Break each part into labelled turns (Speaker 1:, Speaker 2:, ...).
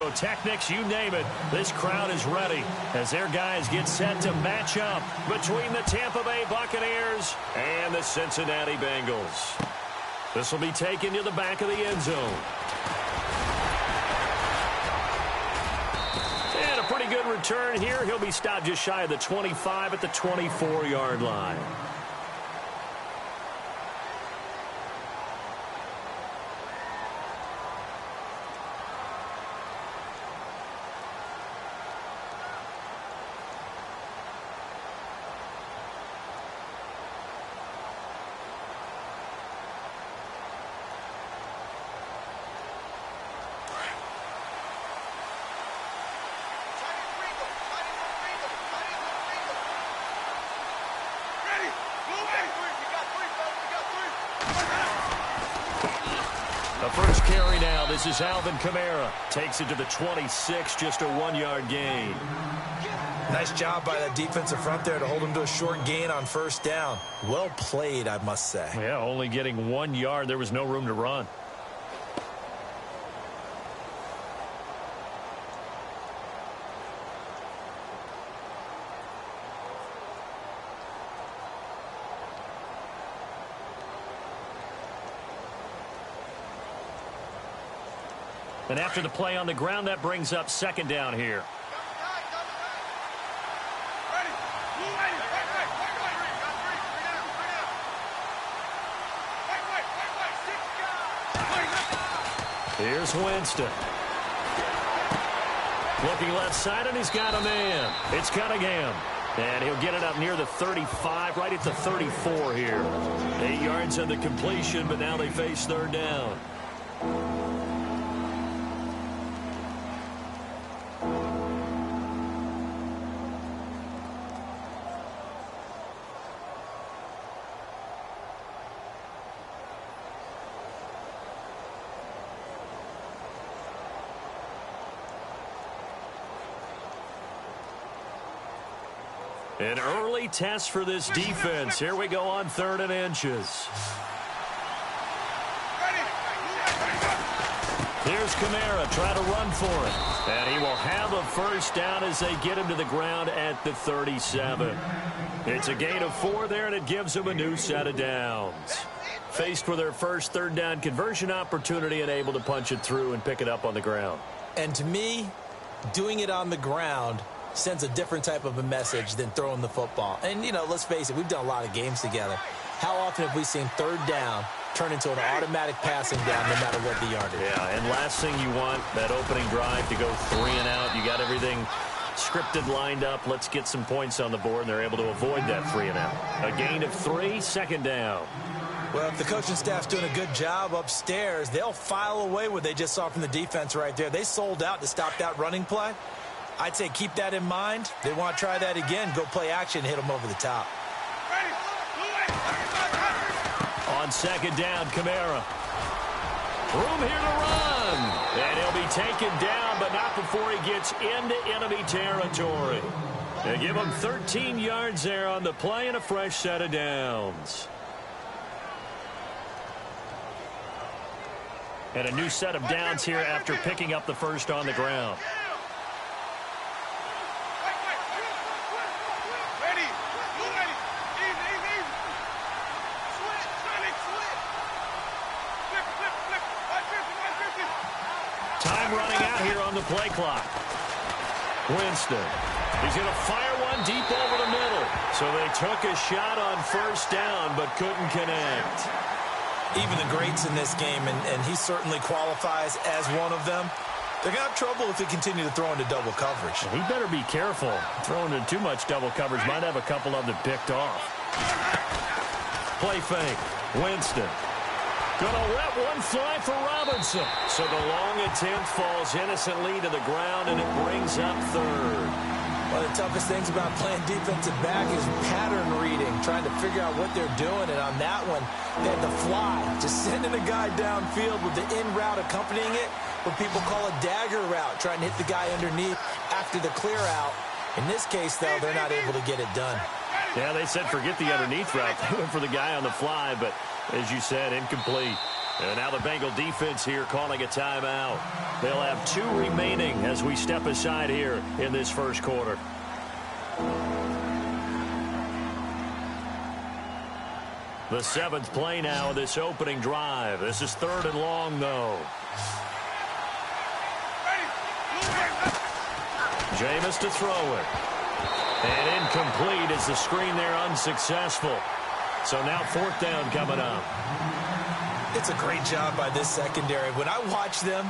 Speaker 1: pyrotechnics, you name it. This crowd is ready as their guys get set to match up between the Tampa Bay Buccaneers and the Cincinnati Bengals. This will be taken to the back of the end zone. And a pretty good return here. He'll be stopped just shy of the 25 at the 24-yard line. The first carry now. This is Alvin Kamara. Takes it to the 26, just a 1-yard gain.
Speaker 2: Nice job by that defensive front there to hold him to a short gain on first down. Well played, I must say.
Speaker 1: Yeah, only getting 1 yard. There was no room to run. And after the play on the ground, that brings up second down here. Here's Winston. Looking left side, and he's got a man. It's Cunningham. And he'll get it up near the 35, right at the 34 here. 8 yards on the completion, but now they face third down. An early test for this defense. Here we go on 3rd and inches. Here's Kamara, try to run for it. And he will have a first down as they get him to the ground at the 37. It's a gain of 4 there, and it gives them a new set of downs. Faced with their first 3rd down conversion opportunity and able to punch it through and pick it up on the ground.
Speaker 2: And to me, doing it on the ground sends a different type of a message than throwing the football. And, you know, let's face it, we've done a lot of games together. How often have we seen 3rd down turn into an automatic passing down no matter what the yardage?
Speaker 1: Yeah, and last thing you want, that opening drive to go 3 and out. You got everything scripted, lined up. Let's get some points on the board, and they're able to avoid that 3 and out. A gain of 3, second down.
Speaker 2: Well, if the coaching staff's doing a good job upstairs, they'll file away what they just saw from the defense right there. They sold out to stop that running play. I'd say keep that in mind. They want to try that again, go play action, hit them over the top.
Speaker 1: On second down, Kamara. Room here to run. And he'll be taken down, but not before he gets into enemy territory. They give him 13 yards there on the play and a fresh set of downs. And a new set of downs here after picking up the first on the ground. Time running out here on the play clock. Winston. He's going to fire one deep over the middle. So they took a shot on first down but couldn't connect.
Speaker 2: Even the greats in this game, and he certainly qualifies as one of them, they're going to have trouble if they continue to throw into double coverage.
Speaker 1: He better be careful. Throwing into too much double coverage might have a couple of them picked off. Play fake. Winston. Gonna let one fly for Robinson. So the long attempt falls innocently to the ground, and it brings up third.
Speaker 2: One of the toughest things about playing defensive back is pattern reading, trying to figure out what they're doing. And on that one, they had the fly, just sending a guy downfield with the in route accompanying it, what people call a dagger route, trying to hit the guy underneath after the clear out. In this case, though, they're not able to get it done.
Speaker 1: Yeah, they said forget the underneath route. They went for the guy on the fly, but as you said, incomplete. And now the Bengal defense here calling a timeout. They'll have 2 remaining as we step aside here in this first quarter. The 7th play now of this opening drive. This is 3rd and long, though. Jameis to throw it. And incomplete as the screen there unsuccessful. So now 4th down coming up.
Speaker 2: It's a great job by this secondary. When I watch them,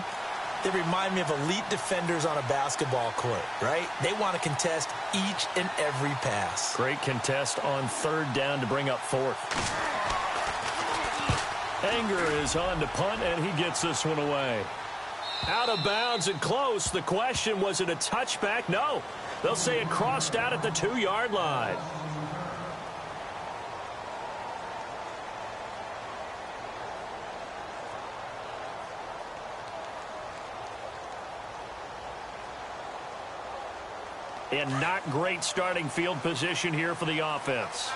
Speaker 2: they remind me of elite defenders on a basketball court, right? They want to contest each and every pass.
Speaker 1: Great contest on 3rd down to bring up 4th. Anger is on to punt, and he gets this one away. Out of bounds and close. The question, was it a touchback? No. They'll say it crossed out at the 2-yard line. And not great starting field position here for the offense.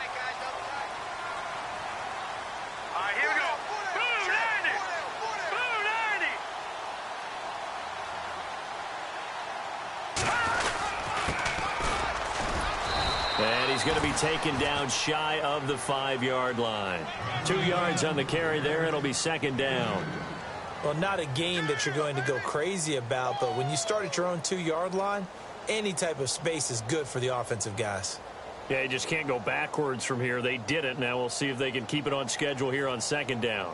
Speaker 1: And he's going to be taken down shy of the 5-yard line. 2 yards on the carry there. It'll be 2nd down.
Speaker 2: Well, not a game that you're going to go crazy about, but when you start at your own 2-yard line, any type of space is good for the offensive guys.
Speaker 1: Yeah, you just can't go backwards from here. They did it. Now we'll see if they can keep it on schedule here on 2nd down.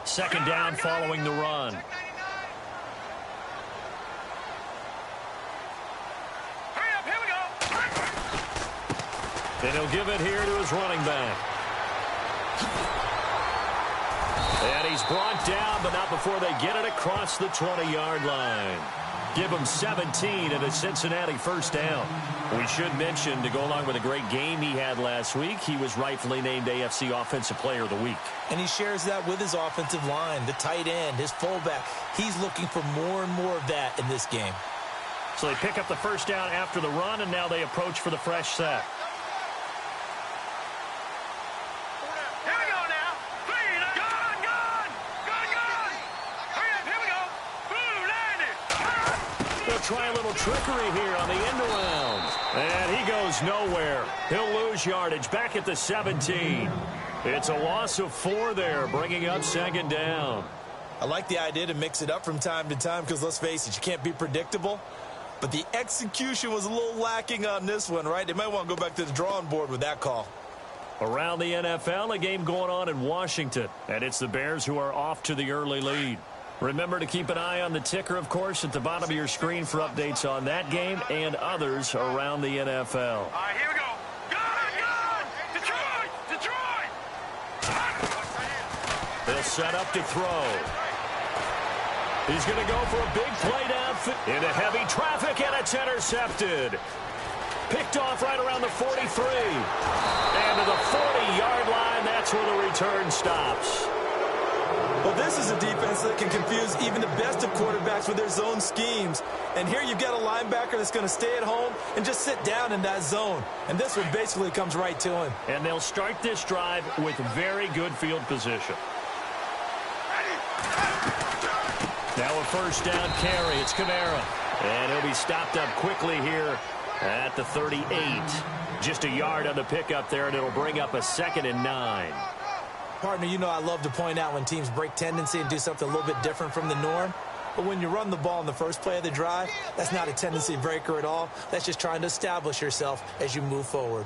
Speaker 1: Second down following the run. And he'll give it here to his running back. And he's brought down, but not before they get it across the 20-yard line. Give him 17 and a Cincinnati 1st down. We should mention, to go along with a great game he had last week, he was rightfully named AFC Offensive Player of the Week.
Speaker 2: And he shares that with his offensive line, the tight end, his fullback. He's looking for more and more of that in this game.
Speaker 1: So they pick up the 1st down after the run, and now they approach for the fresh set. Try a little trickery here on the end around. And he goes nowhere. He'll lose yardage back at the 17. It's a loss of 4 there, bringing up 2nd down.
Speaker 2: I like the idea to mix it up from time to time because, let's face it, you can't be predictable. But the execution was a little lacking on this one, right? They might want to go back to the drawing board with that call.
Speaker 1: Around the NFL, a game going on in Washington. And it's the Bears who are off to the early lead. Remember to keep an eye on the ticker, of course, at the bottom of your screen for updates on that game and others around the NFL.
Speaker 3: All right, here we go. Gun! Detroit!
Speaker 1: They'll set up to throw. He's going to go for a big play downfield into heavy traffic, and it's intercepted. Picked off right around the 43. And to the 40-yard line, that's where the return stops.
Speaker 2: Well, this is a defense that can confuse even the best of quarterbacks with their zone schemes. And here you've got a linebacker that's going to stay at home and just sit down in that zone. And this one basically comes right to him.
Speaker 1: And they'll start this drive with very good field position. Now a 1st down carry. It's Kamara. And he'll be stopped up quickly here at the 38. Just a yard on the pickup there, and it'll bring up a 2nd and 9.
Speaker 2: Partner, you know I love to point out when teams break tendency and do something a little bit different from the norm. But when you run the ball in the first play of the drive, that's not a tendency breaker at all. That's just trying to establish yourself as you move forward.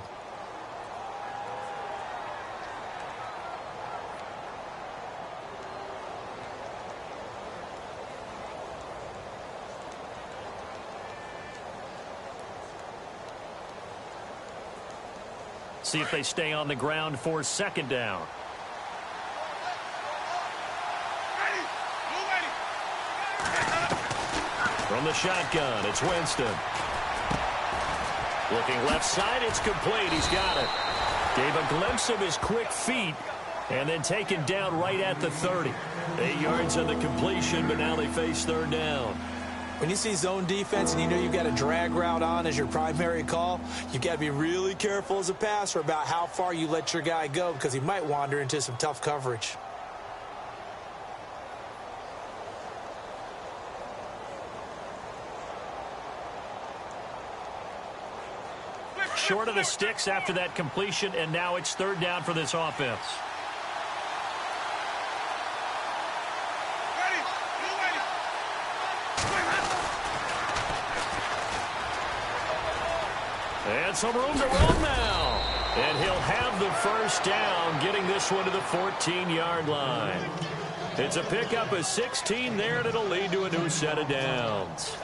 Speaker 1: See if they stay on the ground for 2nd down. From the shotgun, it's Winston. Looking left side, it's complete. He's got it. Gave a glimpse of his quick feet and then taken down right at the 30. 8 yards on the completion, but now they face 3rd down.
Speaker 2: When you see zone defense and you know you've got a drag route on as your primary call, you've got to be really careful as a passer about how far you let your guy go because he might wander into some tough coverage.
Speaker 1: Short of the sticks after that completion, and now it's third down for this offense. And some room to run now. And he'll have the first down, getting this one to the 14-yard line. It's a pickup of 16 there, and it'll lead to a new set of downs.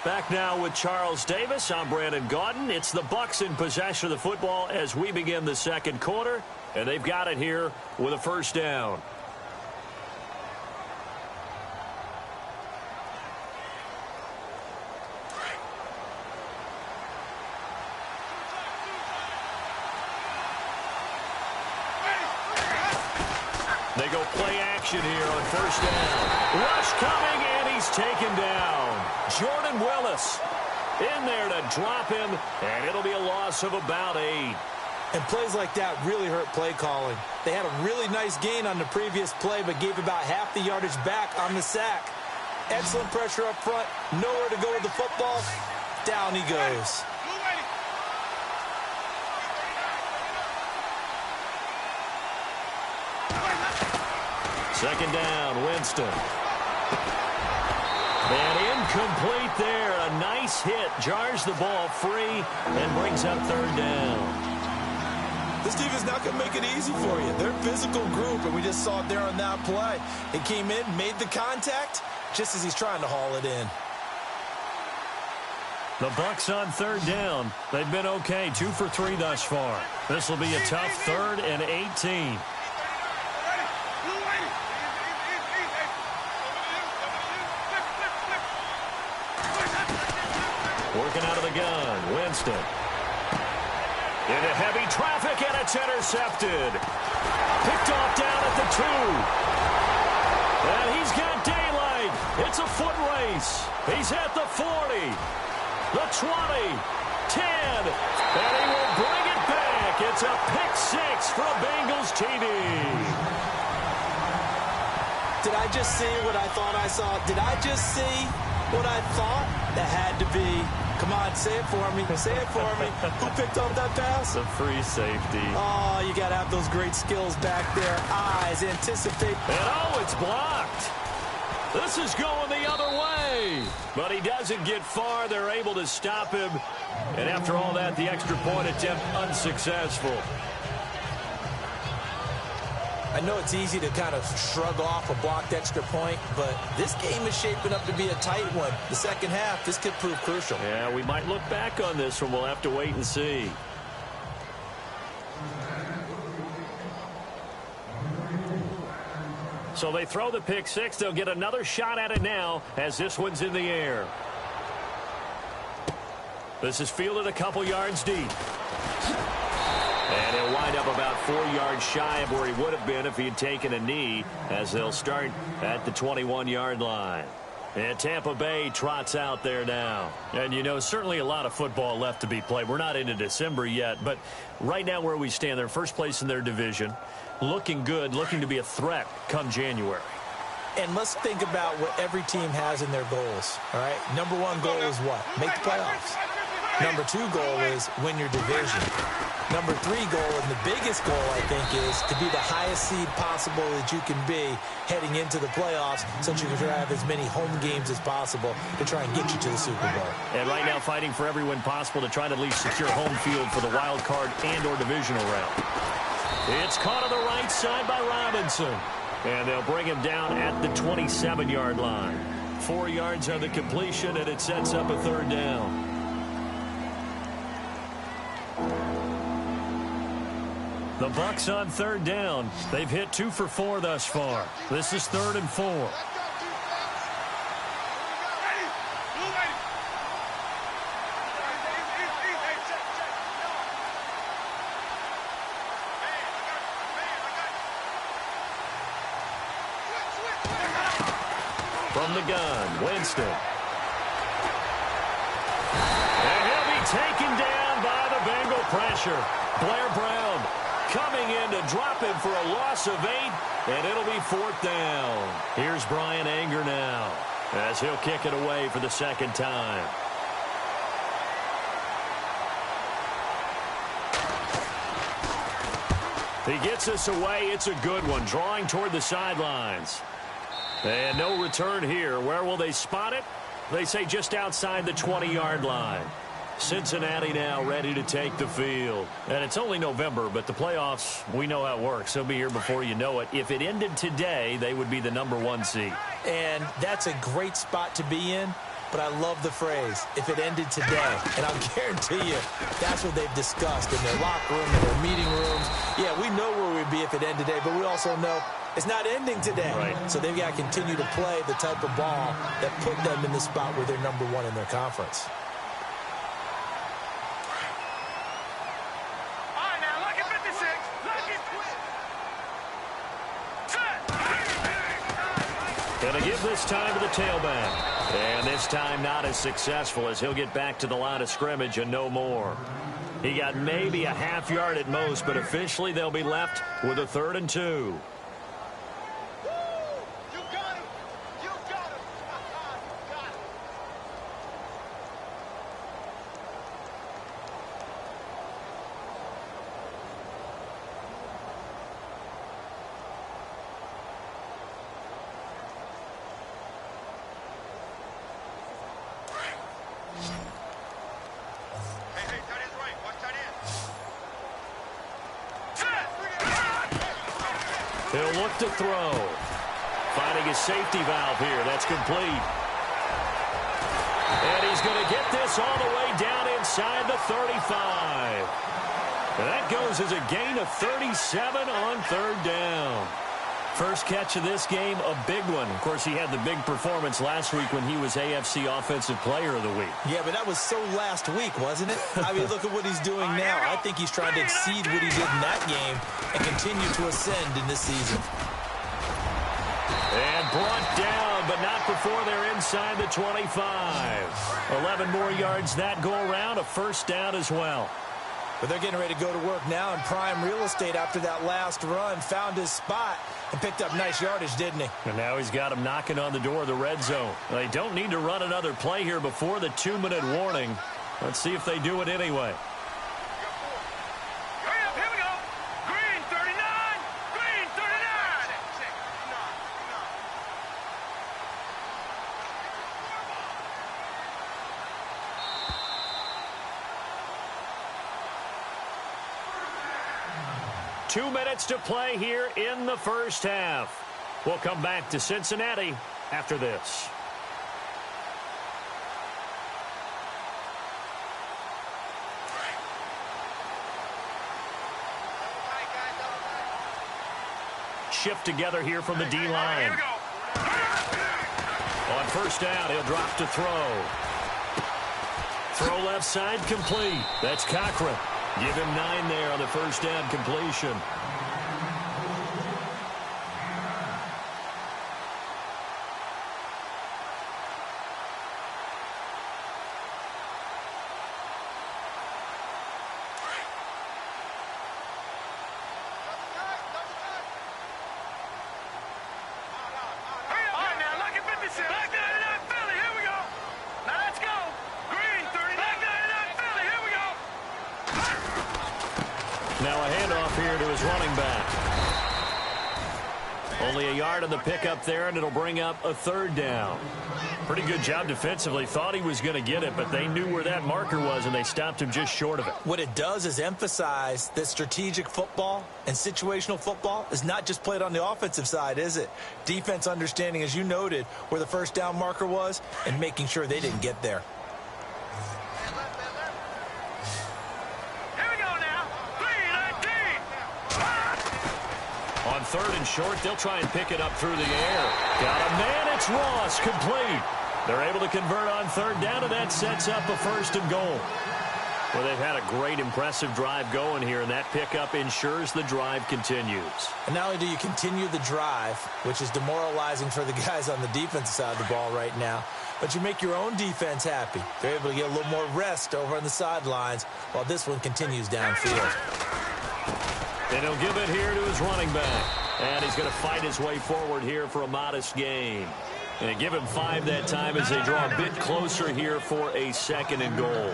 Speaker 1: Back now with Charles Davis. I'm Brandon Gaudin. It's the Bucs in possession of the football as we begin the second quarter, and they've got it here with a first down. They go play action here on first down. Rush coming, and he's taken down. Jordan Willis in there to drop him, and it'll be a loss of about 8.
Speaker 2: And plays like that really hurt play calling. They had a really nice gain on the previous play, but gave about half the yardage back on the sack. Excellent pressure up front, nowhere to go with the football. Down he goes.
Speaker 1: Second down, Winston. And incomplete there. A nice hit. Jars the ball free and brings up third down.
Speaker 2: This defense is not going to make it easy for you. They're a physical group, and we just saw it there on that play. It came in, made the contact, just as he's trying to haul it in.
Speaker 1: The Bucs on third down. They've been okay, 2 for 3 thus far. This will be a tough 3rd and 18. Working out of the gun, Winston. Into heavy traffic, and it's intercepted. Picked off down at the 2. And he's got daylight. It's a foot race. He's at the 40, the 20, 10, and he will bring it back. It's a pick 6 from Bengals TD.
Speaker 2: Did I just see what I thought I saw? Did I just see what I thought? That had to be. Come on, say it for me. Say it for me. Who picked up that pass?
Speaker 1: The free safety.
Speaker 2: Oh, you got to have those great skills back there. Eyes, anticipate.
Speaker 1: And oh, it's blocked. This is going the other way. But he doesn't get far. They're able to stop him. And after all that, the extra point attempt unsuccessful.
Speaker 2: I know it's easy to kind of shrug off a blocked extra point, but this game is shaping up to be a tight one. The second half, this could prove crucial.
Speaker 1: Yeah, we might look back on this one. We'll have to wait and see. So they throw the pick 6. They'll get another shot at it now as this one's in the air. This is fielded a couple yards deep. And he'll wind up about 4 yards shy of where he would have been if he had taken a knee, as they'll start at the 21-yard line. And Tampa Bay trots out there now. And, you know, certainly a lot of football left to be played. We're not into December yet, but right now where we stand, they're first place in their division, looking good, looking to be a threat come January.
Speaker 2: And let's think about what every team has in their goals, all right? Number 1 goal is what? Make the playoffs. Number 2 goal is win your division. Number 3 goal, and the biggest goal, I think, is to be the highest seed possible that you can be heading into the playoffs so that you can have as many home games as possible to try and get you to the Super Bowl.
Speaker 1: And right now fighting for every win possible to try to at least secure home field for the wild card and or divisional round. It's caught on the right side by Robinson. And they'll bring him down at the 27-yard line. 4 yards on the completion, and it sets up a third down. The Bucs on third down. They've hit 2 for 4 thus far. This is 3rd and 4. From the gun, Winston. And he'll be taken down by the Bengal pressure. Blair Brown coming in to drop him for a loss of 8, and it'll be 4th down. Here's Brian Anger now, as he'll kick it away for the second time. He gets us away. It's a good one, drawing toward the sidelines. And no return here. Where will they spot it? They say just outside the 20-yard line. Cincinnati now ready to take the field. And it's only November, but the playoffs, we know how it works. They'll be here before you know it. If it ended today, they would be the #1 seed.
Speaker 2: And that's a great spot to be in, but I love the phrase, if it ended today. And I'll guarantee you, that's what they've discussed in their locker room, in their meeting rooms. Yeah, we know where we'd be if it ended today, but we also know it's not ending today.
Speaker 1: Right.
Speaker 2: So they've got to continue to play the type of ball that put them in the spot where they're #1 in their conference.
Speaker 1: Gonna give this time to the tailback. And this time not as successful, as he'll get back to the line of scrimmage and no more. He got maybe a half yard at most, but officially they'll be left with a 3rd and 2. He'll look to throw. Finding his safety valve here. That's complete. And he's going to get this all the way down inside the 35. And that goes as a gain of 37 on 3rd down. First catch of this game, a big one. Of course, he had the big performance last week when he was AFC Offensive Player of the Week.
Speaker 2: Yeah, but that was so last week, wasn't it? I mean, look at what he's doing now. I think he's trying to exceed what he did in that game and continue to ascend in this season.
Speaker 1: And brought down, but not before they're inside the 25. 11 more yards that go around, a 1st down as well.
Speaker 2: But they're getting ready to go to work now in prime real estate after that last run. Found his spot and picked up nice yardage, didn't he?
Speaker 1: And now he's got him knocking on the door of the red zone. They don't need to run another play here before the 2-minute warning. Let's see if they do it anyway.
Speaker 3: Hurry up, here we go. Green 39, green 39.
Speaker 1: 2 minutes to play here in the first half. We'll come back to Cincinnati after this. Shift together here from the D-line. On 1st down, he'll drop to throw. Throw left side, complete. That's Cochran. Give him 9 there on the 1st down completion. Now a handoff here to his running back. Only a yard on the pickup there, and it'll bring up a 3rd down. Pretty good job defensively. Thought he was going to get it, but they knew where that marker was, and they stopped him just short of it.
Speaker 2: What it does is emphasize that strategic football and situational football is not just played on the offensive side, is it? Defense understanding, as you noted, where the 1st down marker was and making sure they didn't get there.
Speaker 1: On 3rd and short, they'll try and pick it up through the air. Got a man, it's Ross, complete. They're able to convert on 3rd down, and that sets up a 1st and goal. Well, they've had a great, impressive drive going here, and that pickup ensures the drive continues.
Speaker 2: And not only do you continue the drive, which is demoralizing for the guys on the defensive side of the ball right now, but you make your own defense happy. They're able to get a little more rest over on the sidelines while this one continues downfield.
Speaker 1: And he'll give it here to his running back. And he's going to fight his way forward here for a modest gain. And give him 5 that time as they draw a bit closer here for a 2nd and goal.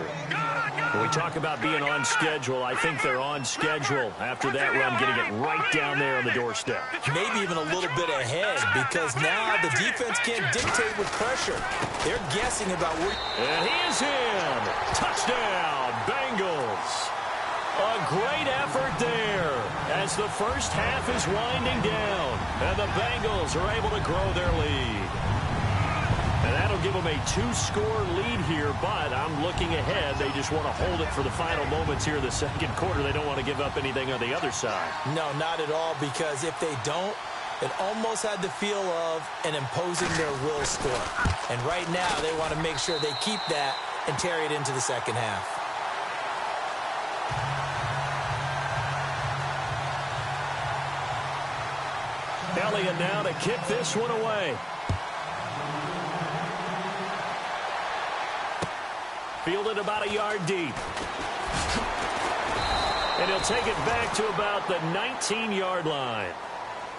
Speaker 1: When we talk about being on schedule, I think they're on schedule after that run, getting it right down there on the doorstep.
Speaker 2: Maybe even a little bit ahead, because now the defense can't dictate with pressure. They're guessing about where...
Speaker 1: And he is in. Touchdown, Bengals. A great effort there as the first half is winding down, and the Bengals are able to grow their lead. And that'll give them a 2-score lead here, but I'm looking ahead. They just want to hold it for the final moments here in the 2nd quarter. They don't want to give up anything on the other side.
Speaker 2: No, not at all, because if they don't, it almost had the feel of an imposing their will score. And right now, they want to make sure they keep that and carry it into the 2nd half.
Speaker 1: Elliott now to kick this one away. Fielded about a yard deep. And he'll take it back to about the 19-yard line.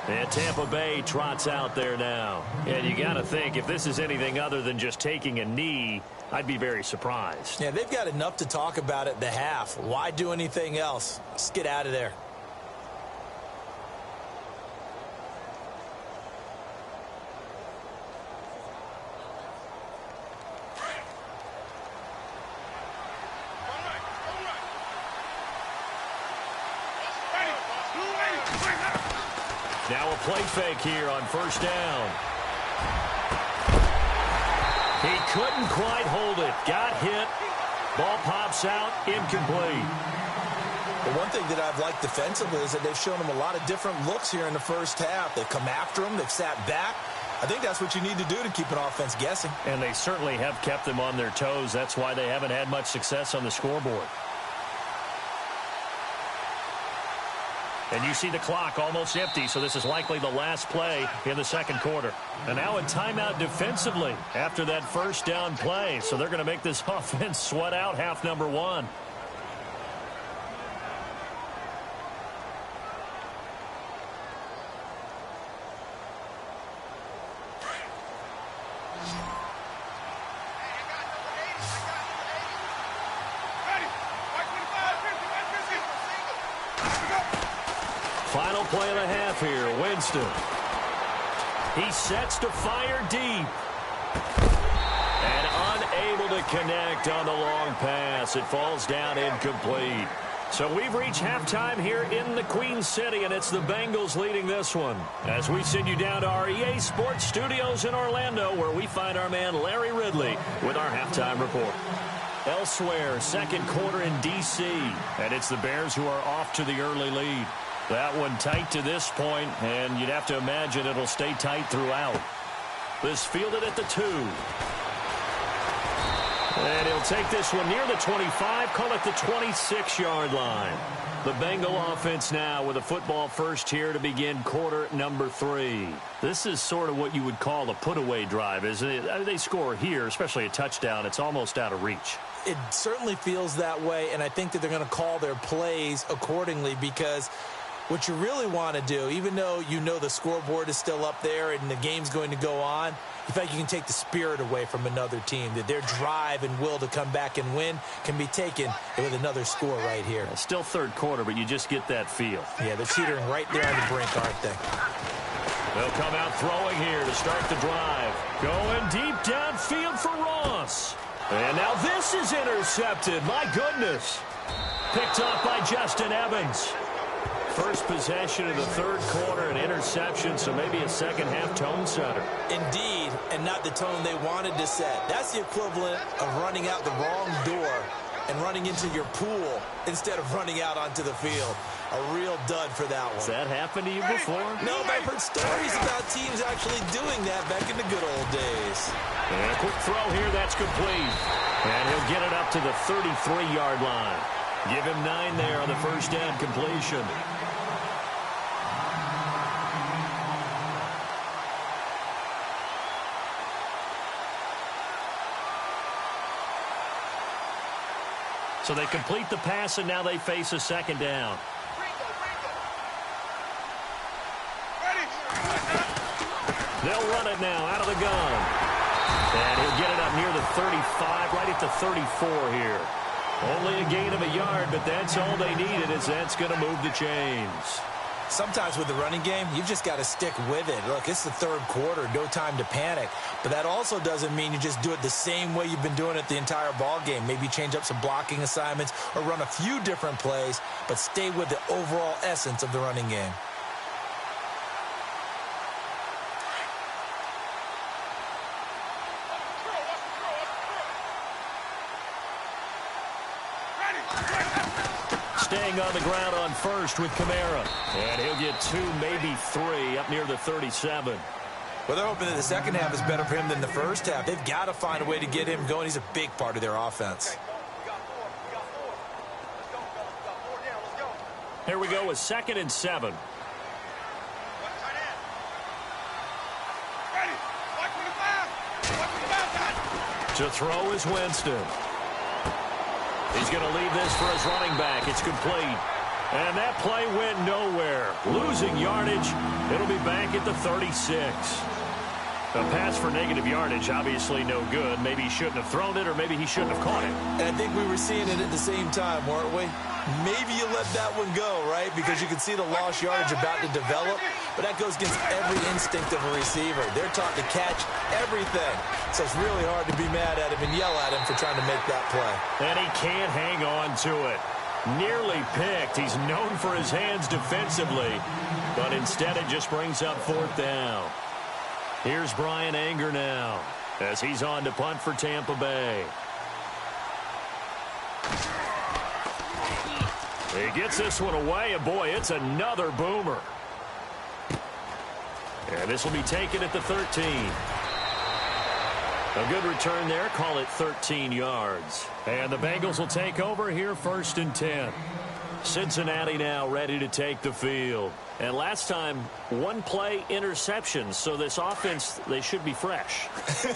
Speaker 1: And Tampa Bay trots out there now. And you got to think, if this is anything other than just taking a knee, I'd be very surprised.
Speaker 2: Yeah, they've got enough to talk about at the half. Why do anything else? Just get out of there.
Speaker 1: Now a play fake here on 1st down. He couldn't quite hold it. Got hit. Ball pops out. Incomplete.
Speaker 2: The one thing that I've liked defensively is that they've shown him a lot of different looks here in the first half. They've come after him. They've sat back. I think that's what you need to do to keep an offense guessing.
Speaker 1: And they certainly have kept them on their toes. That's why they haven't had much success on the scoreboard. And you see the clock almost empty, so this is likely the last play in the 2nd quarter. And now a timeout defensively after that 1st down play. So they're going to make this offense sweat out half number 1. Final play of the half here, Winston. He sets to fire deep. And unable to connect on the long pass. It falls down incomplete. So we've reached halftime here in the Queen City, and it's the Bengals leading this one. As we send you down to our EA Sports Studios in Orlando, where we find our man Larry Ridley with our halftime report. Elsewhere, 2nd quarter in D.C., and it's the Bears who are off to the early lead. That one tight to this point, and you'd have to imagine it'll stay tight throughout. This fielded at the 2. And he'll take this one near the 25, call it the 26-yard line. The Bengal offense now with a football first here to begin quarter number 3. This is sort of what you would call a put-away drive, isn't it? I mean, they score here, especially a touchdown. It's almost out of reach.
Speaker 2: It certainly feels that way, and I think that they're going to call their plays accordingly, because what you really want to do, even though you know the scoreboard is still up there and the game's going to go on, in fact, you can take the spirit away from another team, that their drive and will to come back and win can be taken with another score right here.
Speaker 1: It's still 3rd quarter, but you just get that feel.
Speaker 2: Yeah, they're teetering right there on the brink, aren't they?
Speaker 1: They'll come out throwing here to start the drive. Going deep downfield for Ross. And now this is intercepted. My goodness. Picked off by Justin Evans. First possession of the 3rd quarter, an interception, so maybe a 2nd half tone setter.
Speaker 2: Indeed, and not the tone they wanted to set. That's the equivalent of running out the wrong door and running into your pool instead of running out onto the field. A real dud for that one.
Speaker 1: Has that happened to you before?
Speaker 2: No, but I've heard stories about teams actually doing that back in the good old days.
Speaker 1: And a quick throw here, that's complete. And he'll get it up to the 33-yard line. Give him 9 there on the first down completion. So they complete the pass, and now they face a second down. They'll run it now out of the gun. And he'll get it up near the 35, right at the 34 here. Only a gain of a yard, but that's all they needed, as that's going to move the chains.
Speaker 2: Sometimes with the running game, you've just got to stick with it. Look, it's the third quarter, no time to panic. But that also doesn't mean you just do it the same way you've been doing it the entire ball game. Maybe change up some blocking assignments or run a few different plays, but stay with the overall essence of the running game.
Speaker 1: Staying on the ground on first with Kamara. And he'll get 2, maybe 3, up near the 37.
Speaker 2: Well, they're hoping that the second half is better for him than the first half. They've got to find a way to get him going. He's a big part of their offense.
Speaker 1: Here we go with 2nd and 7. To throw is Winston. He's going to leave this for his running back. It's complete. And that play went nowhere. Losing yardage. It'll be back at the 36. A pass for negative yardage, obviously no good. Maybe he shouldn't have thrown it, or maybe he shouldn't have caught it.
Speaker 2: And I think we were seeing it at the same time, weren't we? Maybe you let that one go, right? Because you can see the lost yardage about to develop. But that goes against every instinct of a receiver. They're taught to catch everything. So it's really hard to be mad at him and yell at him for trying to make that play.
Speaker 1: And he can't hang on to it. Nearly picked. He's known for his hands defensively. But instead it just brings up 4th down. Here's Brian Anger now as he's on to punt for Tampa Bay. He gets this one away, and boy, it's another boomer. And this will be taken at the 13. A good return there. Call it 13 yards. And the Bengals will take over here 1st and 10. Cincinnati now ready to take the field. And last time, 1 play interception. So this offense, they should be fresh.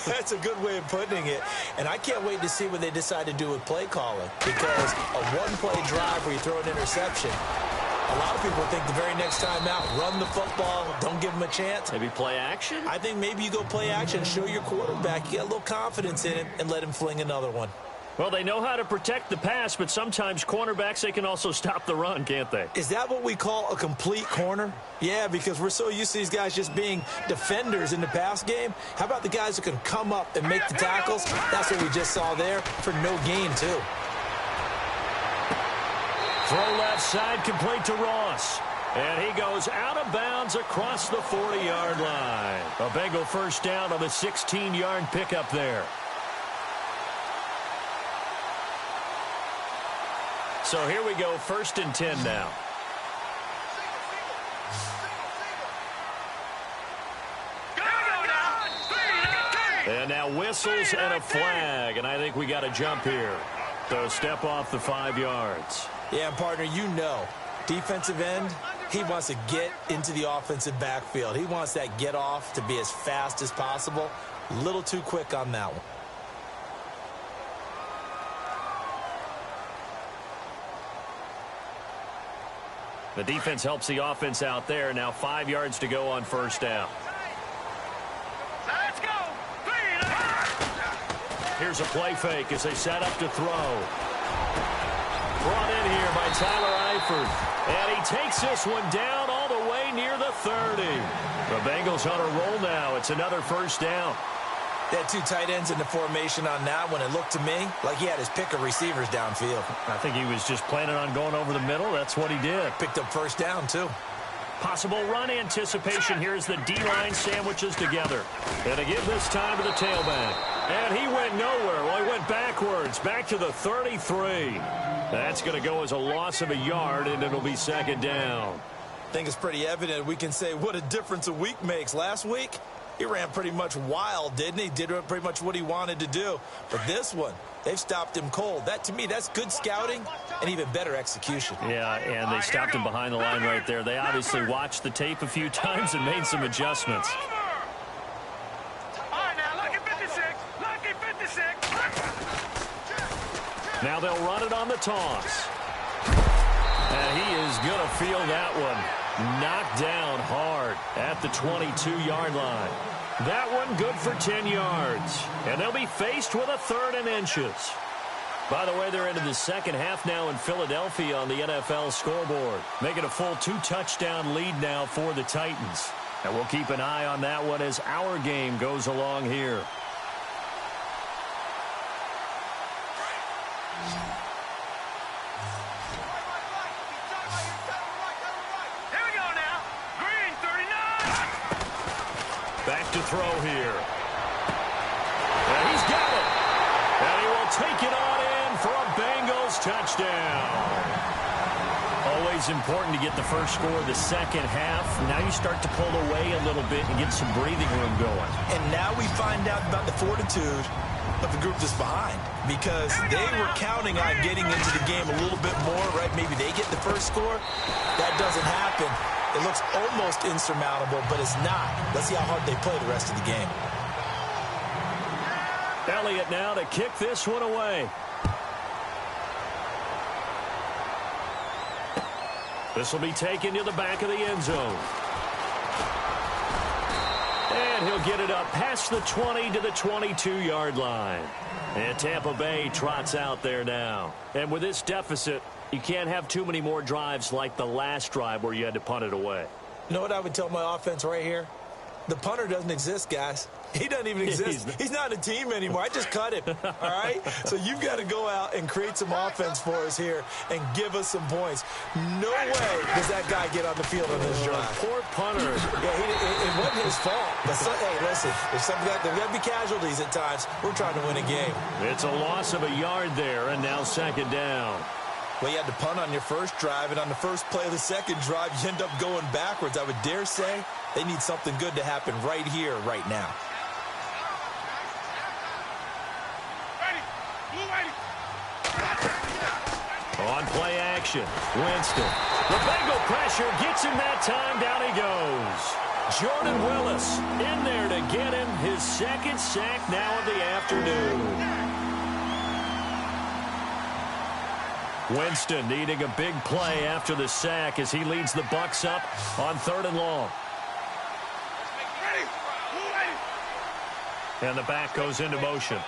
Speaker 2: That's a good way of putting it. And I can't wait to see what they decide to do with play calling. Because a 1-play drive where you throw an interception, a lot of people think the very next time out, run the football, don't give them a chance.
Speaker 1: Maybe play action?
Speaker 2: I think maybe you go play action, show your quarterback, get a little confidence in him, and let him fling another one.
Speaker 1: Well, they know how to protect the pass, but sometimes cornerbacks, they can also stop the run, can't they?
Speaker 2: Is that what we call a complete corner? Yeah, because we're so used to these guys just being defenders in the pass game. How about the guys who can come up and make the tackles? That's what we just saw there for no gain, too.
Speaker 1: Throw left side, complete to Ross. And he goes out of bounds across the 40-yard line. A Bengal first down on the 16-yard pickup there. So here we go, 1st and 10 now. And now whistles and a flag, and I think we got a jump here. So step off the 5 yards.
Speaker 2: Yeah, and partner, you know, defensive end, he wants to get into the offensive backfield. He wants that get off to be as fast as possible. A little too quick on that one.
Speaker 1: The defense helps the offense out there. Now 5 yards to go on 1st down.
Speaker 3: Let's go.
Speaker 1: Here's a play fake as they set up to throw. Brought in here by Tyler Eifert. And he takes this one down all the way near the 30. The Bengals on a roll now. It's another 1st down.
Speaker 2: They had 2 tight ends in the formation on that one. It looked to me like he had his pick of receivers downfield.
Speaker 1: I think he was just planning on going over the middle. That's what he did.
Speaker 2: Picked up 1st down, too.
Speaker 1: Possible run anticipation. Here's the D-line sandwiches together. And again this time to the tailback. And he went nowhere. Well, he went backwards, back to the 33. That's going to go as a loss of a yard, and it'll be 2nd down.
Speaker 2: I think it's pretty evident we can say what a difference a week makes. Last week, he ran pretty much wild, didn't he? Did pretty much what he wanted to do. But this one, they've stopped him cold. That, to me, that's good scouting and even better execution.
Speaker 1: Yeah, and they stopped him behind the line right there. They obviously watched the tape a few times and made some adjustments.
Speaker 3: All right, now, lucky 56. Lucky 56.
Speaker 1: Now they'll run it on the toss. And he is going to feel that one. Knocked down hard at the 22-yard line. That one good for 10 yards. And they'll be faced with a 3rd and inches. By the way, they're into the second half now in Philadelphia on the NFL scoreboard. Making a full 2-touchdown lead now for the Titans. And we'll keep an eye on that one as our game goes along here.
Speaker 3: Here we go now. Green 39.
Speaker 1: Back to throw here. And he's got it. And he will take it on in for a Bengals touchdown. Always important to get the first score of the second half. Now you start to pull away a little bit and get some breathing room going.
Speaker 2: And now we find out about the fortitude of the group that's behind, because they were counting on getting into the game a little bit more, right? Maybe they get the first score. That doesn't happen. It looks almost insurmountable, but it's not. Let's see how hard they play the rest of the game.
Speaker 1: Elliott now to kick this one away. This will be taken to the back of the end zone. And he'll get it up past the 20 to the 22-yard line. And Tampa Bay trots out there now. And with this deficit, you can't have too many more drives like the last drive where you had to punt it away.
Speaker 2: You know what I would tell my offense right here? The punter doesn't exist, guys. He doesn't even exist. He's not a team anymore. I just cut him, all right? So you've got to go out and create some offense for us here and give us some points. No way does that guy get on the field on this drive.
Speaker 1: Poor punter.
Speaker 2: Yeah, it wasn't his fault. But hey, listen, there's got to be casualties at times. We're trying to win a game.
Speaker 1: It's a loss of a yard there, and now 2nd down.
Speaker 2: Well, you had to punt on your first drive, and on the first play of the second drive, you end up going backwards. I would dare say they need something good to happen right here, right now.
Speaker 1: On play action, Winston. The Bengal pressure gets him that time. Down he goes. Jordan Willis in there to get him his 2nd sack now of the afternoon. Winston needing a big play after the sack as he leads the Bucs up on 3rd and long. And the back goes into motion.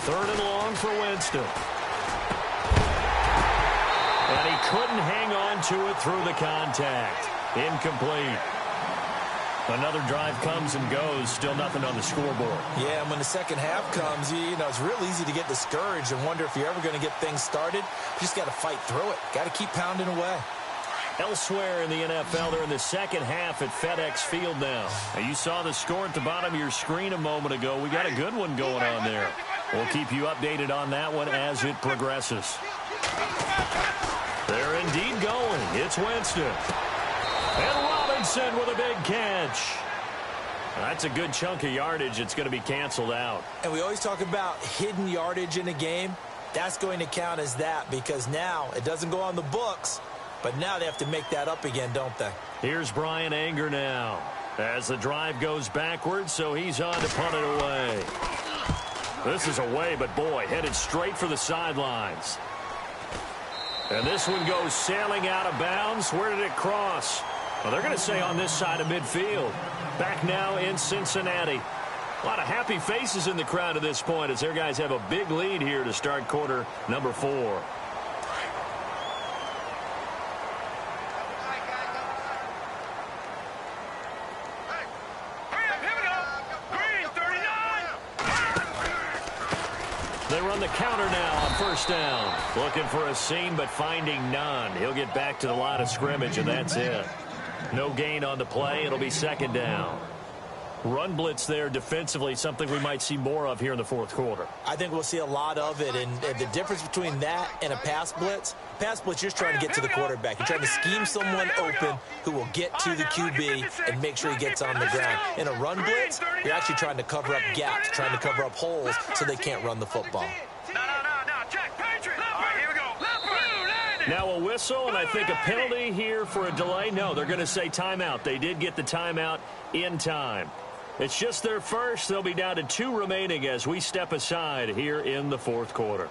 Speaker 1: 3rd and long for Winston. And he couldn't hang on to it through the contact. Incomplete. Another drive comes and goes. Still nothing on the scoreboard.
Speaker 2: Yeah, and when the second half comes, you know, it's real easy to get discouraged and wonder if you're ever going to get things started. You just got to fight through it. Got to keep pounding away.
Speaker 1: Elsewhere in the NFL, they're in the second half at FedEx Field now. You saw the score at the bottom of your screen a moment ago. We got a good one going on there. We'll keep you updated on that one as it progresses. They're indeed going. It's Winston. And Robinson with a big catch. That's a good chunk of yardage. It's going to be canceled out.
Speaker 2: And we always talk about hidden yardage in a game. That's going to count as that because now it doesn't go on the books, but now they have to make that up again, don't they?
Speaker 1: Here's Brian Anger now as the drive goes backwards, so he's on to punt it away. This is away, but boy, headed straight for the sidelines. And this one goes sailing out of bounds. Where did it cross? Well, they're going to say on this side of midfield. Back now in Cincinnati. A lot of happy faces in the crowd at this point as their guys have a big lead here to start quarter number 4. They run the counter now on 1st down. Looking for a seam, but finding none. He'll get back to the line of scrimmage, and that's it. No gain on the play. It'll be 2nd down. Run blitz there defensively, something we might see more of here in the fourth quarter.
Speaker 2: I think we'll see a lot of it, and the difference between that and a pass blitz, you're just trying to get to the quarterback. You're trying to scheme someone open who will get to the QB and make sure he gets on the ground. In a run blitz, you're actually trying to cover up gaps, trying to cover up holes so they can't run the football.
Speaker 1: Now a whistle, and I think a penalty here for a delay. No, they're going to say timeout. They did get the timeout in time. It's just their first. They'll be down to 2 remaining as we step aside here in the fourth quarter.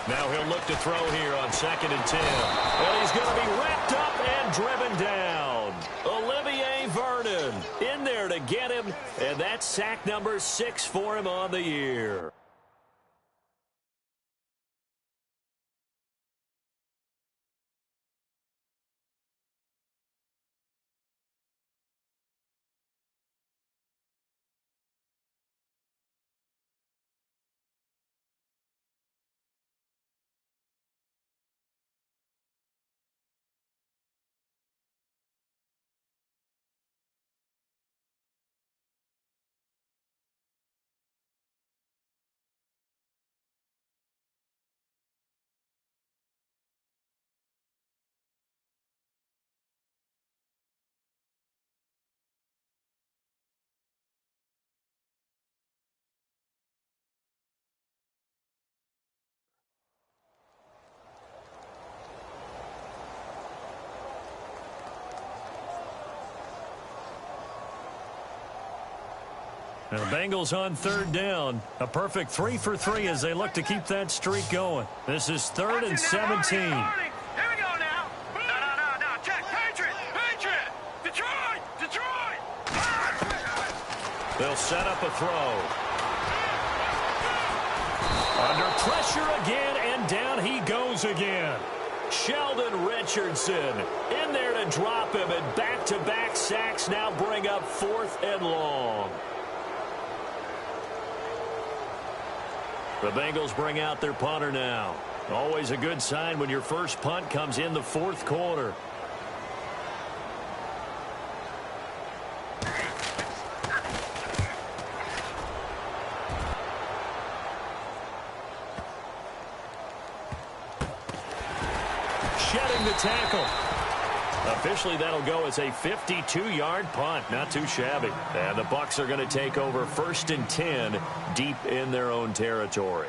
Speaker 3: Now
Speaker 1: he'll look to throw here on 2nd and 10. And he's going to be wrapped up and driven down. Olivier Vernon in there to get him, and that's sack number 6 for him on the year. And the Bengals on 3rd down. A perfect 3 for 3 as they look to keep that streak going. This is 3rd and 17.
Speaker 3: Here we go now. No. Check. Patriot. Detroit.
Speaker 1: They'll set up a throw. Under pressure again, and down he goes again. Sheldon Richardson in there to drop him, and back-to-back sacks now bring up 4th and long. The Bengals bring out their punter now. Always a good sign when your first punt comes in the 4th quarter. Shedding the tackle. Officially, that'll go as a 52-yard punt. Not too shabby. And the Bucs are going to take over 1st and 10 deep in their own territory.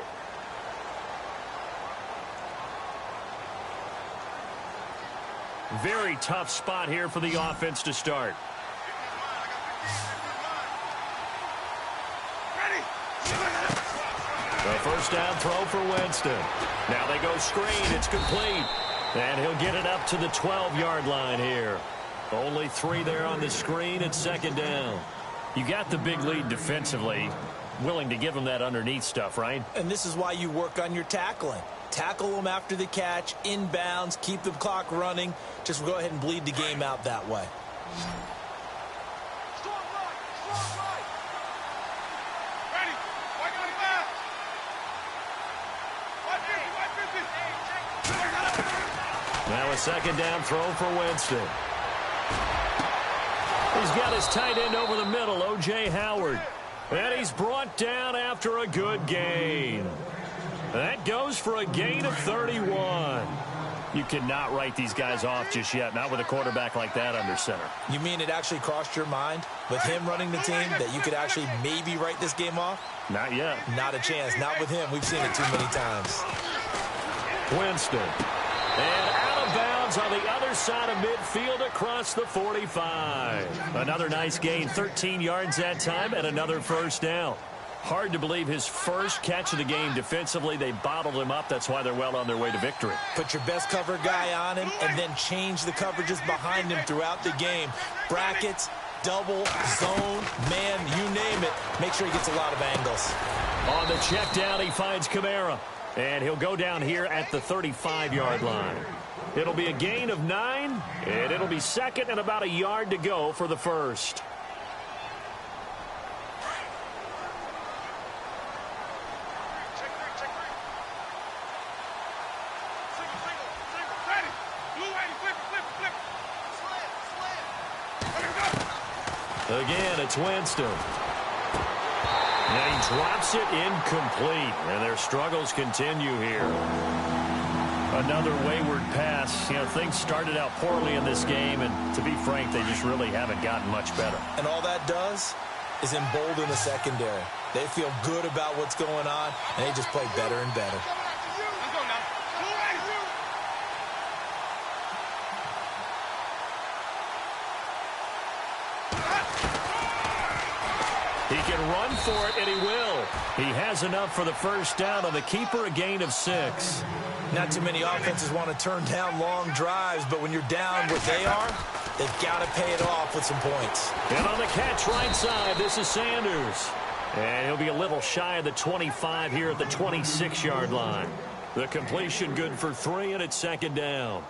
Speaker 1: Very tough spot here for the offense to start. The first down throw for Winston. Now they go screen. It's complete. And he'll get it up to the 12-yard line here. Only 3 there on the screen at 2nd down. You got the big lead defensively. Willing to give him that underneath stuff, right?
Speaker 2: And this is why you work on your tackling. Tackle them after the catch, inbounds, keep the clock running. Just go ahead and bleed the game out that way.
Speaker 1: Now a 2nd down throw for Winston. He's got his tight end over the middle, O.J. Howard. And he's brought down after a good gain. That goes for a gain of 31. You cannot write these guys off just yet, not with a quarterback like that under center.
Speaker 2: You mean it actually crossed your mind with him running the team that you could actually maybe write this game off?
Speaker 1: Not yet.
Speaker 2: Not a chance. Not with him. We've seen it too many times.
Speaker 1: Winston. And out of bounds on the other side of midfield across the 45. Another nice gain, 13 yards that time, and another first down. Hard to believe his first catch of the game defensively. They bottled him up. That's why they're well on their way to victory.
Speaker 2: Put your best cover guy on him and then change the coverages behind him throughout the game. Brackets, double, zone, man, you name it. Make sure he gets a lot of angles.
Speaker 1: On the check down, he finds Kamara. And he'll go down here at the 35-yard line. It'll be a gain of 9, and it'll be second and about a yard to go for the first. Again, it's Winston. Now he drops it incomplete, and their struggles continue here. Another wayward pass. You know, things started out poorly in this game, and to be frank, they just really haven't gotten much better.
Speaker 2: And all that does is embolden the secondary. They feel good about what's going on, and they just play better and better.
Speaker 1: He can run for it, and he will. He has enough for the first down on the keeper, a gain of 6.
Speaker 2: Not too many offenses want to turn down long drives, but when you're down what they are, they've got to pay it off with some points.
Speaker 1: And on the catch right side, this is Sanders. And he'll be a little shy of the 25 here at the 26-yard line. The completion good for 3, and it's second down.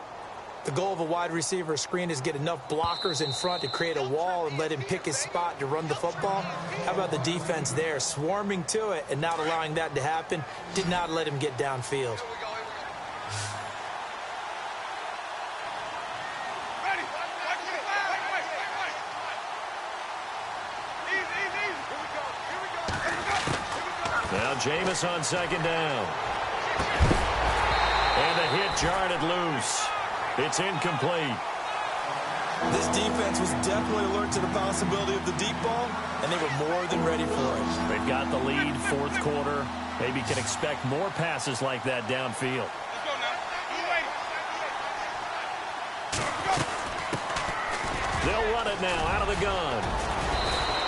Speaker 2: The goal of a wide receiver screen is get enough blockers in front to create a wall and let him pick his spot to run the football. How about the defense there, swarming to it and not allowing that to happen? Did not let him get downfield.
Speaker 1: Now Jameis on second down. And the hit jarred it loose. It's incomplete.
Speaker 2: This defense was definitely alert to the possibility of the deep ball, and they were more than ready for it.
Speaker 1: They've got the lead, fourth quarter. Maybe can expect more passes like that downfield. They'll run it now out of the gun.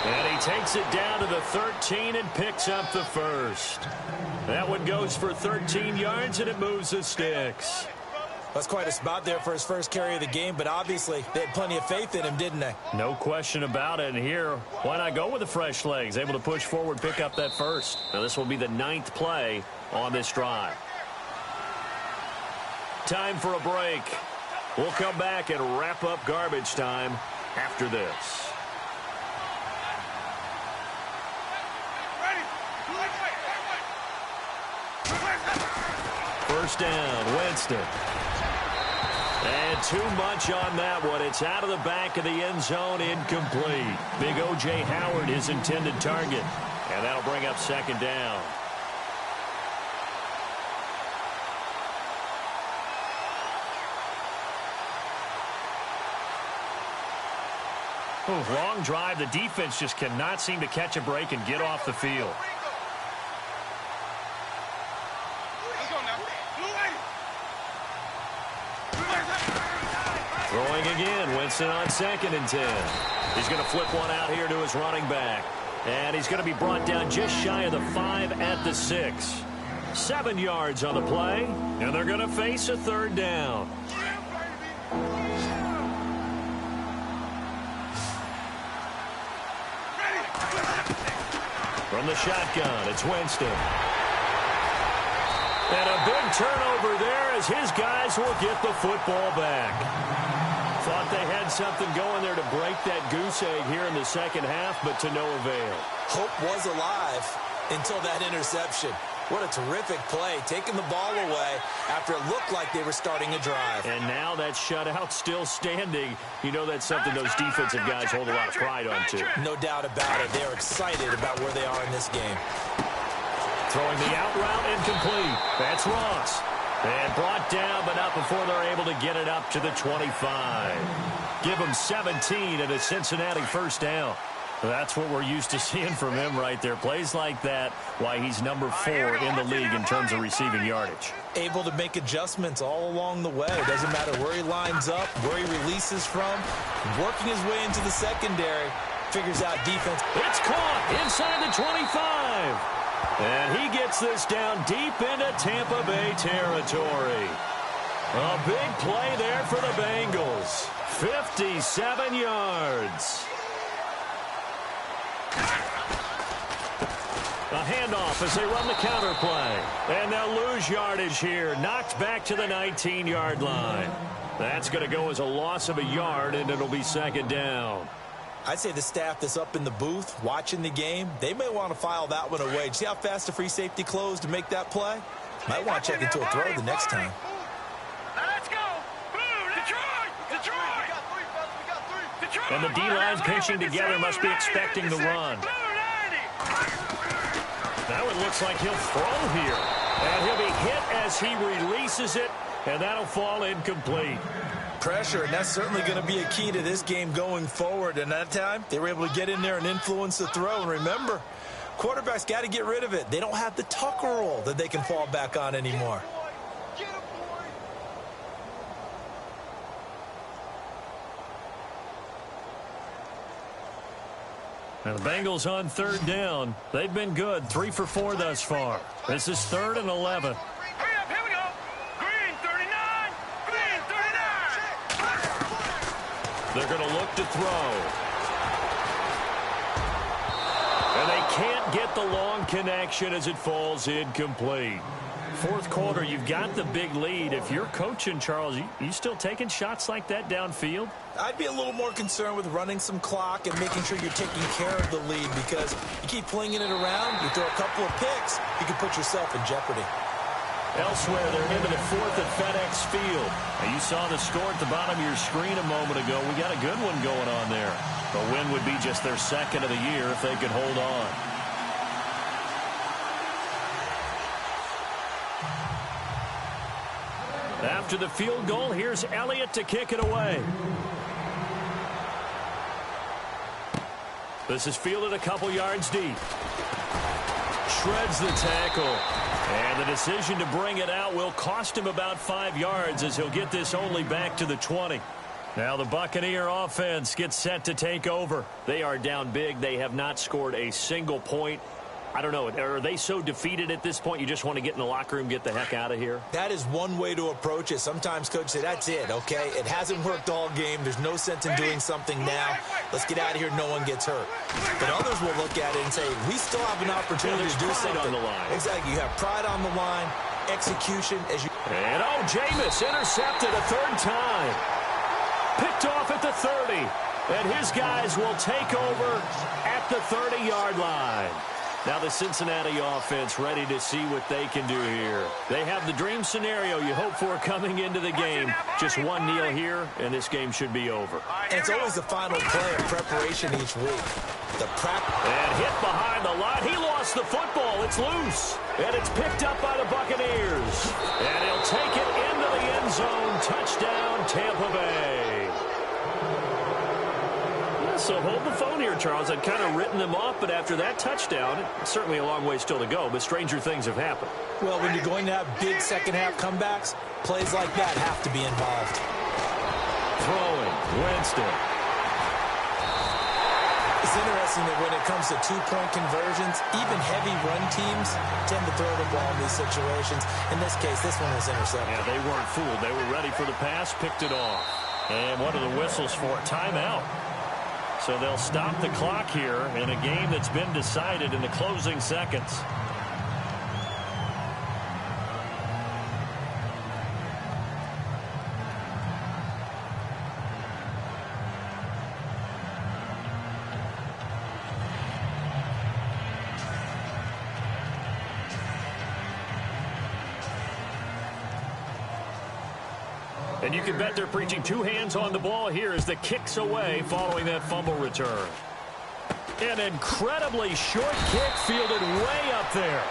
Speaker 1: And he takes it down to the 13 and picks up the first. That one goes for 13 yards, and it moves the sticks.
Speaker 2: That's quite a spot there for his first carry of the game, but obviously they had plenty of faith in him, didn't they?
Speaker 1: No question about it. And here, why not go with the fresh legs? Able to push forward, pick up that first. Now this will be the 9th play on this drive. Time for a break. We'll come back and wrap up garbage time after this. First down, Winston. And too much on that one. It's out of the back of the end zone, incomplete. Big O.J. Howard, his intended target. And that'll bring up second down. Long drive. The defense just cannot seem to catch a break and get off the field. Throwing again, Winston on 2nd and 10. He's going to flip one out here to his running back. And he's going to be brought down just shy of the 5 at the 6. 7 yards on the play, and they're going to face a third down. From the shotgun, it's Winston. And a big turnover there as his guys will get the football back. Thought they had something going there to break that goose egg here in the second half, but to no avail.
Speaker 2: Hope was alive until that interception. What a terrific play, taking the ball away after it looked like they were starting a drive.
Speaker 1: And now that shutout still standing. You know that's something those defensive guys hold a lot of pride on, too.
Speaker 2: No doubt about it. They're excited about where they are in this game.
Speaker 1: Throwing the out route incomplete. That's Ross. And brought down, but not before they're able to get it up to the 25. Give them 17 at a Cincinnati first down. That's what we're used to seeing from him right there. Plays like that, why he's number 4 in the league in terms of receiving yardage.
Speaker 2: Able to make adjustments all along the way. Doesn't matter where he lines up, where he releases from. Working his way into the secondary, figures out defense.
Speaker 1: It's caught inside the 25. And he gets this down deep into Tampa Bay territory. A big play there for the Bengals. 57 yards. A handoff as they run the counter play. And they'll lose yardage here. Knocked back to the 19-yard line. That's going to go as a loss of a yard, and it'll be second down.
Speaker 2: I'd say the staff that's up in the booth watching the game, they may want to file that one away. See how fast the free safety closed to make that play? Might want to check into a throw the next time.
Speaker 3: Let's go. Detroit.
Speaker 1: And the D-line pinching together must be expecting the run. Now it looks like he'll throw here. And he'll be hit as he releases it, and that'll fall incomplete.
Speaker 2: Pressure, and that's certainly going to be a key to this game going forward. And that time, they were able to get in there and influence the throw. And remember, quarterbacks got to get rid of it. They don't have the Tucker roll that they can fall back on anymore.
Speaker 1: And the Bengals on third down. They've been good, 3 for 4 thus far. This is 3rd and 11.
Speaker 3: Hurry up, here we go. Green 39. Green 39.
Speaker 1: They're going to look to throw. And they can't get the long connection as it falls incomplete. Fourth quarter, you've got the big lead. If you're coaching, Charles, you still taking shots like that downfield?
Speaker 2: I'd be a little more concerned with running some clock and making sure you're taking care of the lead, because you keep flinging it around, you throw a couple of picks, you can put yourself in jeopardy.
Speaker 1: Elsewhere, they're into the 4th at FedEx Field. Now, you saw the score at the bottom of your screen a moment ago. We got a good one going on there. The win would be just their 2nd of the year if they could hold on. After the field goal, here's Elliott to kick it away. This is fielded a couple yards deep. Shreds the tackle. And the decision to bring it out will cost him about 5 yards, as he'll get this only back to the 20. Now the Buccaneer offense gets set to take over. They are down big. They have not scored a single point. I don't know, are they so defeated at this point you just want to get in the locker room, get the heck out of here?
Speaker 2: That is one way to approach it. Sometimes coaches say, that's it, okay? It hasn't worked all game. There's no sense in doing something now. Let's get out of here. No one gets hurt. But others will look at it and say, we still have an opportunity to do something.
Speaker 1: On the line.
Speaker 2: Exactly. You have pride on the line, execution as you...
Speaker 1: And, Jameis intercepted a 3rd time. Picked off at the 30. And his guys will take over at the 30-yard line. Now the Cincinnati offense ready to see what they can do here. They have the dream scenario you hope for coming into the game. Just one kneel here, and this game should be over.
Speaker 2: And it's always the final play of preparation each week.
Speaker 1: And hit behind the line. He lost the football. It's loose. And it's picked up by the Buccaneers. And he'll take it into the end zone. Touchdown, Tampa Bay. So hold the phone here, Charles. I'd kind of written them off, but after that touchdown, it's certainly a long way still to go, but stranger things have happened.
Speaker 2: Well, when you're going to have big second-half comebacks, plays like that have to be involved.
Speaker 1: Throwing, Winston.
Speaker 2: It's interesting that when it comes to two-point conversions, even heavy run teams tend to throw the ball in these situations. In this case, this one was intercepted.
Speaker 1: Yeah, they weren't fooled. They were ready for the pass, picked it off. And what are the whistles for? Timeout. So they'll stop the clock here in a game that's been decided in the closing seconds. And you can bet they're preaching 2 hands on the ball here as the kick's away following that fumble return. An incredibly short kick fielded way up there.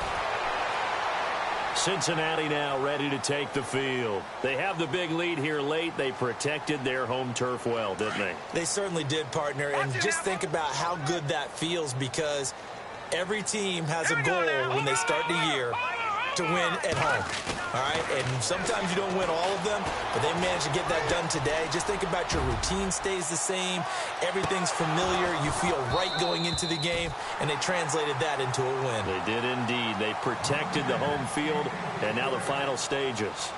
Speaker 1: Cincinnati now ready to take the field. They have the big lead here late. They protected their home turf well, didn't they?
Speaker 2: They certainly did, partner. And just think about how good that feels, because every team has a goal when they start the year to win at home. All right, and sometimes you don't win all of them, but they managed to get that done today. Just think about your routine stays the same. Everything's familiar. You feel right going into the game, and they translated that into a win.
Speaker 1: They did indeed. They protected the home field, and now the final stages.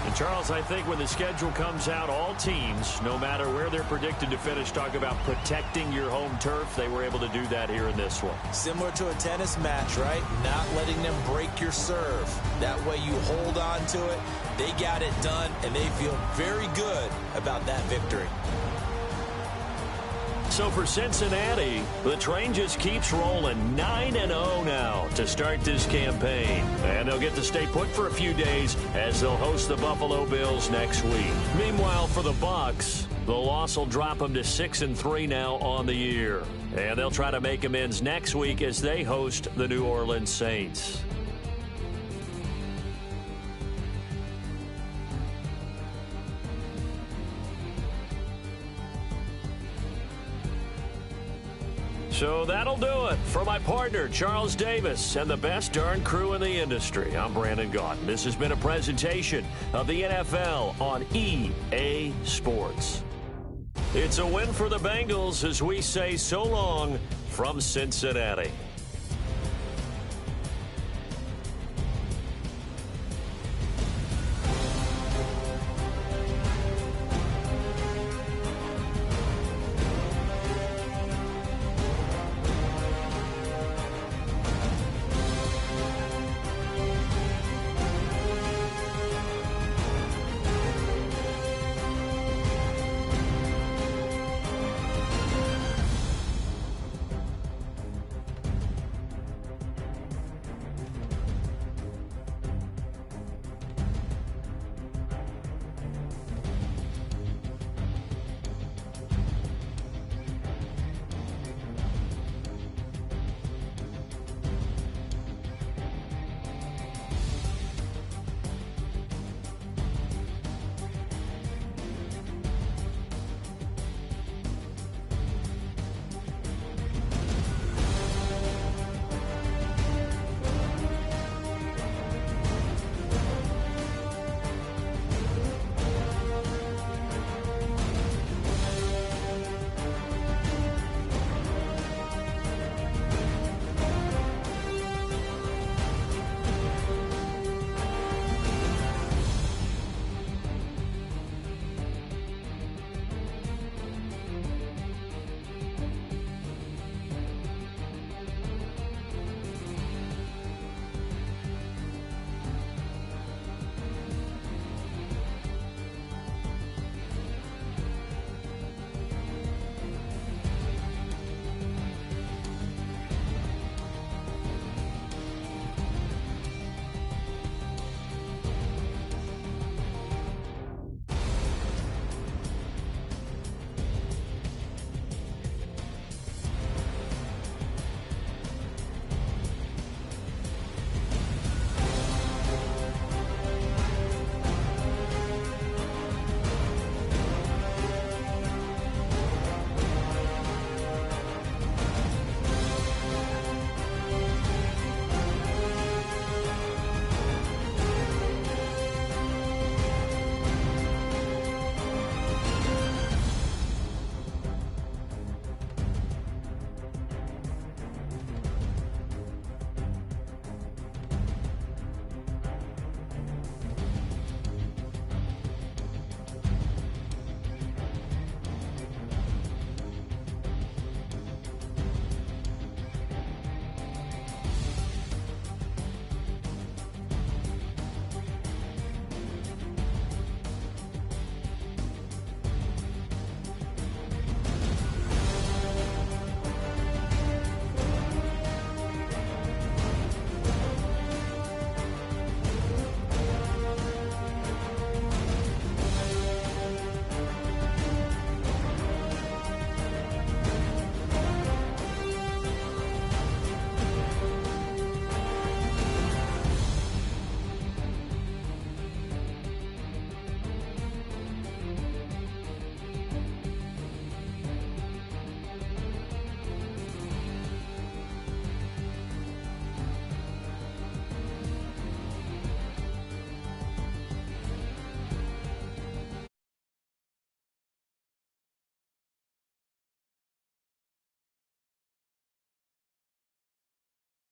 Speaker 1: And Charles, I think when the schedule comes out, all teams, no matter where they're predicted to finish, talk about protecting your home turf. They were able to do that here in this one.
Speaker 2: Similar to a tennis match, right? Not letting them break your serve. That way you hold on to it. They got it done, and they feel very good about that victory.
Speaker 1: So for Cincinnati, the train just keeps rolling 9-0 now to start this campaign. And they'll get to stay put for a few days as they'll host the Buffalo Bills next week. Meanwhile, for the Bucs, the loss will drop them to 6-3 now on the year. And they'll try to make amends next week as they host the New Orleans Saints. So that'll do it. For my partner, Charles Davis, and the best darn crew in the industry, I'm Brandon Gaudin. This has been a presentation of the NFL on EA Sports. It's a win for the Bengals as we say so long from Cincinnati.